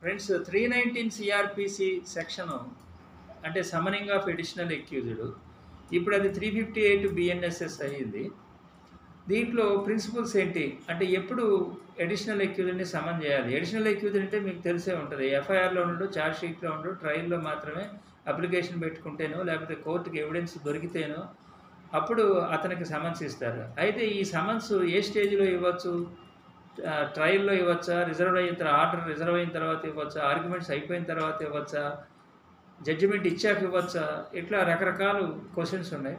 Friends 319 CrPC section అంటే summoning of additional accused ఇప్పుడు అది 358 బిఎన్ఎస్ఎస్ అయ్యింది. దీంట్లో ప్రిన్సిపల్స్ ఏంటి అంటే ఎప్పుడు ఎడిషనల్ ఎక్యూజ్డ్ని సమన్ చేయాలి. ఎడిషనల్ ఎక్యూజ్డ్ అంటే మీకు తెలిసే ఉంటుంది, ఎఫ్ఐఆర్లో ఉండడు, ఛార్జ్ షీట్లో ఉండడు, ట్రయల్లో మాత్రమే అప్లికేషన్ పెట్టుకుంటేనో లేకపోతే కోర్టుకి ఎవిడెన్స్ దొరికితేనో అప్పుడు అతనికి సమన్స్ ఇస్తారు. అయితే ఈ సమన్స్ ఏ స్టేజ్లో ఇవ్వచ్చు? ట్రయల్లో ఇవ్వచ్చా, రిజర్వ్ అయిన తర్వాత ఆర్డర్ రిజర్వ్ అయిన తర్వాత ఇవ్వచ్చా, ఆర్గ్యుమెంట్స్ అయిపోయిన తర్వాత ఇవ్వచ్చా, జడ్జిమెంట్ ఇచ్చాక ఇవ్వచ్చా, ఇట్లా రకరకాల క్వశ్చన్స్ ఉన్నాయి.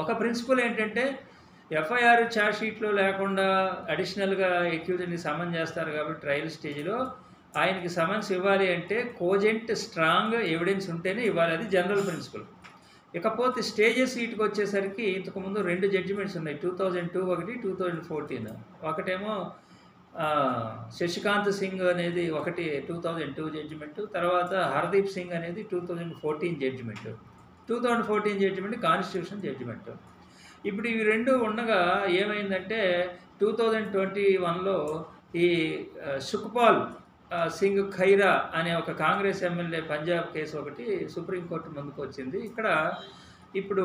ఒక ప్రిన్సిపల్ ఏంటంటే ఎఫ్ఐఆర్ ఛార్జ్ షీట్లో లేకుండా అడిషనల్గా అక్యూజ్డ్ని సమన్ చేస్తారు కాబట్టి ట్రయల్ స్టేజ్లో ఆయనకి సమన్స్ ఇవ్వాలి అంటే కోజెంట్ స్ట్రాంగ్ ఎవిడెన్స్ ఉంటేనే ఇవ్వాలి. అది జనరల్ ప్రిన్సిపల్. ఇకపోతే స్టేజెస్ వీటికి వచ్చేసరికి ఇంతకుముందు 2 జడ్జిమెంట్స్ ఉన్నాయి, 2002 ఒకటి, 2014. ఒకటేమో శశికాంత్ సింగ్ అనేది ఒకటి 2002 జడ్జిమెంట్, తర్వాత హర్దీప్ సింగ్ అనేది 2014 జడ్జిమెంట్. 2014 judgement constitution judgement. ఇప్పుడు ఇవి రెండు ఉండగా ఏమైందంటే 2021లో ఈ సుఖ్పాల్ సింగ్ ఖైరా అనే ఒక కాంగ్రెస్ ఎమ్మెల్యే పంజాబ్ కేసు ఒకటి సుప్రీంకోర్టు ముందుకు వచ్చింది. ఇక్కడ ఇప్పుడు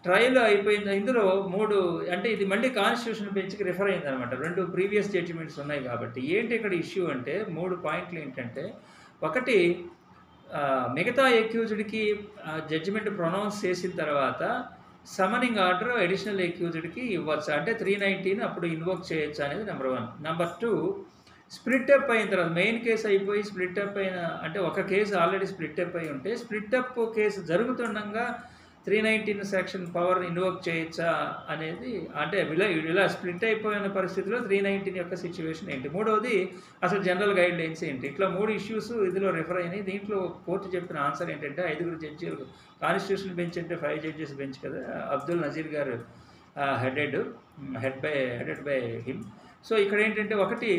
ట్రయల్ అయిపోయింది. ఇందులో 3 అంటే ఇది మళ్ళీ కాన్స్టిట్యూషన్ బెంచ్కి రిఫర్ అయింది అనమాట. 2 ప్రీవియస్ జడ్జిమెంట్స్ ఉన్నాయి కాబట్టి ఏంటి ఇక్కడ ఇష్యూ అంటే 3 పాయింట్లు ఏంటంటే, ఒకటి మిగతా అక్యూజ్డ్కి జడ్జిమెంట్ ప్రొనౌన్స్ చేసిన తర్వాత సమనింగ్ ఆర్డర్ అడిషనల్ అక్యూజ్డ్కి ఇవ్వచ్చు, అంటే 319 అప్పుడు ఇన్వోక్ చేయొచ్చు అనేది నెంబర్ 1. నెంబర్ 2, స్ప్లిట్ అప్ అయిన తర్వాత మెయిన్ కేసు అయిపోయి స్ప్లిట్ అప్ అయిన అంటే ఒక కేసు ఆల్రెడీ స్ప్లిట్ అప్ అయి ఉంటే స్ప్లిట్ అప్ కేసు జరుగుతుండగా 319 సెక్షన్ పవర్ ఇన్వోక్ చేయొచ్చా అనేది, అంటే ఇలా స్ప్లిట్ అయిపోయిన పరిస్థితిలో 319 యొక్క సిచ్యువేషన్ ఏంటి. మూడవది అసలు జనరల్ గైడ్ లైన్స్ ఏంటి. ఇట్లా 3 ఇష్యూస్ ఇందులో రిఫర్ అయినాయి. దీంట్లో కోర్టు చెప్పిన ఆన్సర్ ఏంటంటే 5 జడ్జీలు, కాన్స్టిట్యూషన్ బెంచ్ అంటే 5 జడ్జెస్ బెంచ్ కదా, అబ్దుల్ నజీర్ గారు హెడెడ్ బై హిమ్. సో ఇక్కడ ఏంటంటే ఒకటి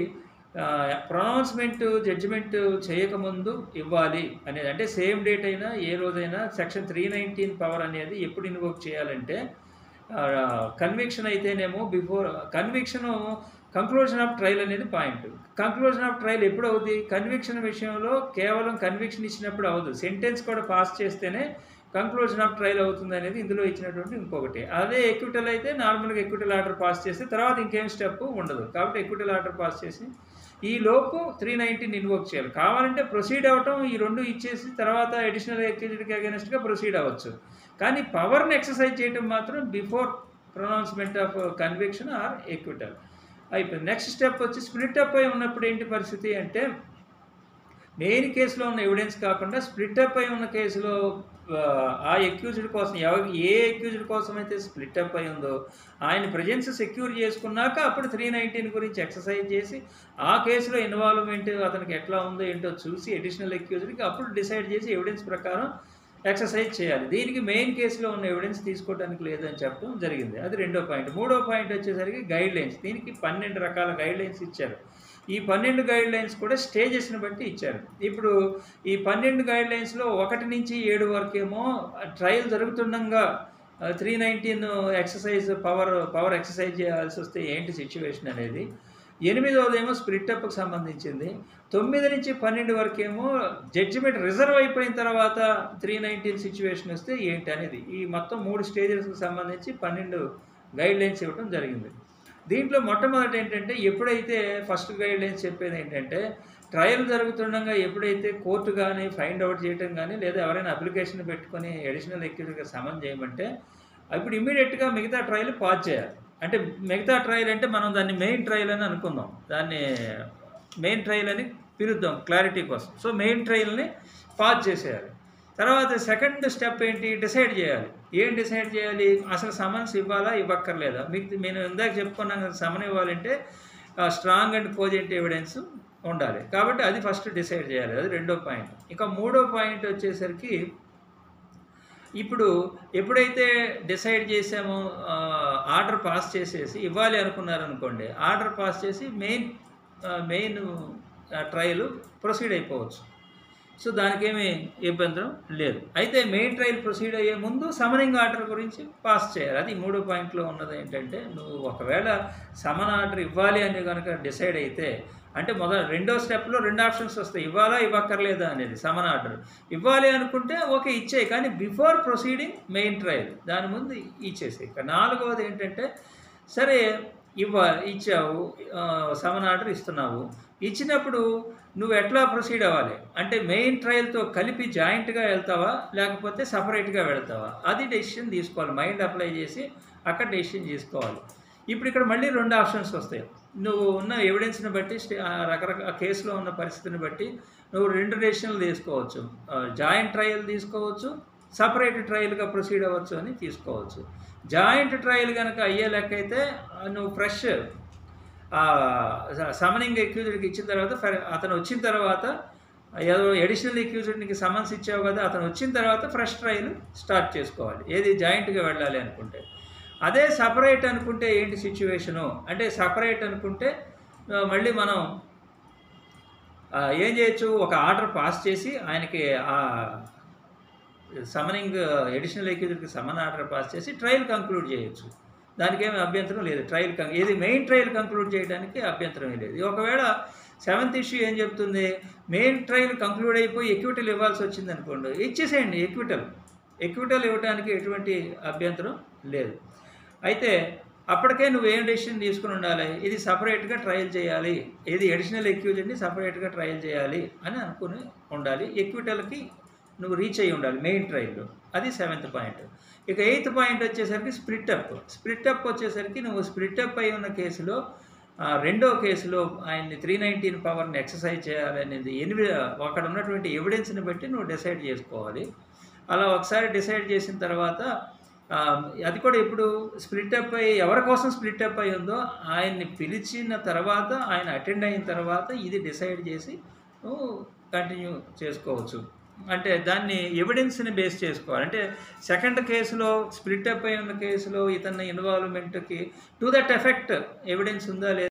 ప్రొనౌన్స్మెంట్ జడ్జిమెంట్ చేయకముందు ఇవ్వాలి అనేది, అంటే సేమ్ డేట్ అయినా ఏ రోజైనా సెక్షన్ 319 పవర్ అనేది ఎప్పుడు ఇన్వోక్ చేయాలంటే కన్విక్షన్ అయితేనేమో before conviction conclusion of trial అనేది పాయింట్. కంక్లూజన్ ఆఫ్ ట్రయల్ ఎప్పుడు అవుతుంది? కన్విక్షన్ విషయంలో కేవలం కన్విక్షన్ ఇచ్చినప్పుడు అవ్వదు, సెంటెన్స్ కూడా పాస్ చేస్తేనే కంక్లూజన్ ఆఫ్ ట్రయల్ అవుతుంది అనేది ఇందులో ఇచ్చినటువంటి ఇంకొకటి. అదే ఎక్విటల్ అయితే నార్మల్గా ఎక్విటల్ ఆర్డర్ పాస్ చేస్తే తర్వాత ఇంకేం స్టెప్ ఉండదు. కాబట్టి ఎక్విటల్ ఆర్డర్ పాస్ చేసి ఈ లోపు 319 ఇన్వోక్ చేయాలి. కావాలంటే ప్రొసీడ్ అవ్వటం ఈ 2 ఇచ్చేసి తర్వాత అడిషనల్ అక్యూజ్డ్కి అగెన్స్ట్గా ప్రొసీడ్ అవ్వచ్చు. కానీ పవర్ని ఎక్సర్సైజ్ చేయడం మాత్రం before pronouncement of conviction or acquittal అయిపోయింది. నెక్స్ట్ స్టెప్ వచ్చి స్ప్లిట్ అప్ అయి ఉన్నప్పుడు ఏంటి పరిస్థితి అంటే, మెయిన్ కేసులో ఉన్న ఎవిడెన్స్ కాకుండా స్ప్లిట్ అప్ అయి ఉన్న కేసులో ఆ ఎక్యూజ్డ్ కోసం ఏ ఎక్యూజ్డ్ కోసం అయితే స్ప్లిట్ అప్ అయి ఉందో ఆయన ప్రజెన్స్ సెక్యూర్ చేసుకున్నాక అప్పుడు 319 గురించి ఎక్సర్సైజ్ చేసి ఆ కేసులో ఇన్వాల్వ్మెంట్ అతనికి ఎట్లా ఉందో ఏంటో చూసి అడిషనల్ ఎక్యూజ్డ్కి అప్పుడు డిసైడ్ చేసి ఎవిడెన్స్ ప్రకారం ఎక్సర్సైజ్ చేయాలి. దీనికి మెయిన్ కేసులో ఉన్న ఎవిడెన్స్ తీసుకోవడానికి లేదని చెప్పడం జరిగింది. అది 2వ పాయింట్. 3వ పాయింట్ వచ్చేసరికి గైడ్ లైన్స్. దీనికి 12 రకాల గైడ్ లైన్స్ ఇచ్చారు. ఈ 12 గైడ్ లైన్స్ కూడా స్టేజెస్ని బట్టి ఇచ్చారు. ఇప్పుడు ఈ 12 గైడ్ లైన్స్లో 1 నుంచి 7 వరకేమో ట్రయల్ జరుగుతుండగా 319 ఎక్సర్సైజ్ పవర్ ఎక్సర్సైజ్ చేయాల్సి వస్తే ఏంటి సిచ్యువేషన్ అనేది. 8వదేమో స్ప్లిట్ అప్కి సంబంధించింది. 9 నుంచి 12 వరకేమో జడ్జిమెంట్ రిజర్వ్ అయిపోయిన తర్వాత 319 సిచ్యువేషన్ వస్తే ఏంటి అనేది. ఈ మొత్తం 3 స్టేజెస్కి సంబంధించి 12 గైడ్ లైన్స్ ఇవ్వడం జరిగింది. దీంట్లో మొట్టమొదటి ఏంటంటే, ఎప్పుడైతే ఫస్ట్ గైడ్ లైన్స్ చెప్పేది ఏంటంటే, ట్రయల్ జరుగుతుండగా ఎప్పుడైతే కోర్టు కానీ ఫైండ్ అవుట్ చేయడం కానీ లేదా ఎవరైనా అప్లికేషన్ పెట్టుకొని అడిషనల్ అక్యూజ్డ్గా సమన్ చేయమంటే ఇప్పుడు ఇమీడియట్గా మిగతా ట్రయల్ పాజ్ చేయాలి. అంటే మిగతా ట్రయల్ అంటే మనం దాన్ని మెయిన్ ట్రయల్ అని అనుకుందాం, దాన్ని మెయిన్ ట్రయల్ అని పిలుద్దాం క్లారిటీ కోసం. సో మెయిన్ ట్రయల్ని పాజ్ చేసేయాలి. తర్వాత సెకండ్ స్టెప్ ఏంటి? డిసైడ్ చేయాలి. ఏం డిసైడ్ చేయాలి? అసలు సమన్స్ ఇవ్వాలా ఇవ్వక్కర్లేదా? మీకు నేను ఇందాక చెప్పుకున్నాం కదా, సమన్ ఇవ్వాలంటే స్ట్రాంగ్ అండ్ కోజెంట్ ఎవిడెన్స్ ఉండాలి. కాబట్టి అది ఫస్ట్ డిసైడ్ చేయాలి. అది 2వ పాయింట్. ఇక 3వ పాయింట్ వచ్చేసరికి, ఇప్పుడు ఎప్పుడైతే డిసైడ్ చేసామో ఆర్డర్ పాస్ చేసేసి ఇవ్వాలి అనుకున్నారనుకోండి, ఆర్డర్ పాస్ చేసి మెయిన్ ట్రయల్ ప్రొసీడ్ అయిపోవచ్చు. సో దానికేమీ ఇబ్బంది లేదు. అయితే మెయిన్ ట్రయల్ ప్రొసీడ్ అయ్యే ముందు సమనింగ్ ఆర్డర్ గురించి పాస్ చేయాలి. అది 3వ పాయింట్లో ఉన్నది ఏంటంటే, నువ్వు ఒకవేళ సమన్ ఆర్డర్ ఇవ్వాలి అని కనుక డిసైడ్ అయితే అంటే రెండో స్టెప్‌లో 2 ఆప్షన్స్ వస్తాయి. ఇవ్వాలా? ఇవ్వక్కర్లేదా? అనేది సమన్ ఆర్డర్. ఇవ్వాలి అనుకుంటే ఓకే ఇచ్చేయి. కానీ బిఫోర్ ప్రొసీడింగ్ మెయిన్ ట్రయల్ దాని ముందు ఇచ్చేసేయి. ఇక నాలుగవది ఏంటంటే సరే ఇచ్చావు సమన్ ఆర్డర్ ఇస్తున్నావు. ఇచ్చినప్పుడు నువ్వు ఎట్లా ప్రొసీడ్ అవ్వాలి? అంటే మెయిన్ ట్రయల్‌తో కలిపి జాయింట్‌గా వెళ్తావా? లేకపోతే సెపరేట్‌గా వెళ్తావా? అది డెసిషన్ తీసుకోవాలి. మైండ్ అప్లై చేసి అక్కడ డెసిషన్ తీసుకోవాలి. ఇప్పుడు ఇక్కడ మళ్ళీ 2 ఆప్షన్స్ వస్తాయి. నువ్వు ఉన్న ఎవిడెన్స్‌ని బట్టి రకరకాల కేసులో ఉన్న పరిస్థితిని బట్టి నువ్వు 2 డెసిషన్‌లు తీసుకోవచ్చు. జాయింట్ ట్రయల్ తీసుకోవచ్చు, సెపరేట్ ట్రయల్‌గా ప్రొసీడ్ అవ్వచ్చు అని తీసుకోవచ్చు. జాయింట్ ట్రయల్ గనక అయ్యే లెక్కైతే నువ్వు ఫ్రెష్ సమనింగ్ అక్యూజ్డ్‌కి ఇచ్చిన తర్వాత అతను వచ్చిన తర్వాత ఏదో అడిషనల్ అక్యూజ్డ్‌కి సమన్స్ ఇచ్చావు కదా! అతను వచ్చిన తర్వాత ఫ్రెష్ ట్రయల్ స్టార్ట్ చేసుకోవాలి. ఏది జాయింట్‌గా వెళ్ళాలి అనుకుంటే. అదే సెపరేట్ అనుకుంటే ఏంటి సిచ్యువేషను? అంటే సెపరేట్ అనుకుంటే మళ్ళీ మనం ఏం చేయొచ్చు? ఒక ఆర్డర్ పాస్ చేసి ఆయనకి సమనింగ్ అడిషనల్ అక్యూజ్డ్‌కి సమన్ ఆర్డర్ పాస్ చేసి ట్రయల్ కంక్లూడ్ చేయొచ్చు. దానికేమి అభ్యంతరం లేదు. ఏది మెయిన్ ట్రయల్ కంక్లూడ్ చేయడానికి అభ్యంతరం లేదు. ఒకవేళ 7th ఇష్యూ ఏం చెప్తుంది? మెయిన్ ట్రయల్ కంక్లూడ్ అయిపోయి ఎక్విటల్ ఇవ్వాల్సి వచ్చిందనుకోండి, ఇచ్చేసేయండి ఎక్విటల్ ఇవ్వడానికి ఎటువంటి అభ్యంతరం లేదు. అయితే అప్పటికే నువ్వేం డెసిషన్ తీసుకుని ఉండాలి? ఇది సపరేట్‌గా ట్రయల్ చేయాలి. ఏది అడిషనల్ అక్యూజ్డ్‌ని సపరేట్‌గా ట్రయల్ చేయాలి అని అనుకుని ఉండాలి. ఎక్విటల్‌కి నువ్వు రీచ్ అయ్యి ఉండాలి మెయిన్ ట్రయల్‌లో. అది 7th పాయింట్. ఇక 8th పాయింట్ వచ్చేసరికి స్ప్లిట్ అప్ వచ్చేసరికి నువ్వు స్ప్లిట్ అప్ అయి ఉన్న కేసులో రెండో కేసులో ఆయన్ని 319 పవర్‌ని ఎక్సర్సైజ్ చేయాలనేది అక్కడ ఉన్నటువంటి ఎవిడెన్స్‌ని బట్టి నువ్వు డిసైడ్ చేసుకోవాలి. అలా ఒకసారి డిసైడ్ చేసిన తర్వాత అది కూడా ఇప్పుడు స్ప్లిట్ అప్ అయ్యి ఎవరి కోసం స్ప్లిట్ అప్ అయ్యి ఉందో ఆయన్ని పిలిచిన తర్వాత ఆయన అటెండ్ అయిన తర్వాత ఇది డిసైడ్ చేసి నువ్వు కంటిన్యూ చేసుకోవచ్చు. అంటే దాన్ని ఎవిడెన్స్‌ని బేస్ చేసుకోవాలి. అంటే సెకండ్ కేసులో స్ప్లిట్ అప్ అయి ఉన్న కేసులో ఇతని ఇన్వాల్వ్‌మెంట్‌కి టు దట్ ఎఫెక్ట్ ఎవిడెన్స్ ఉందా లేదా?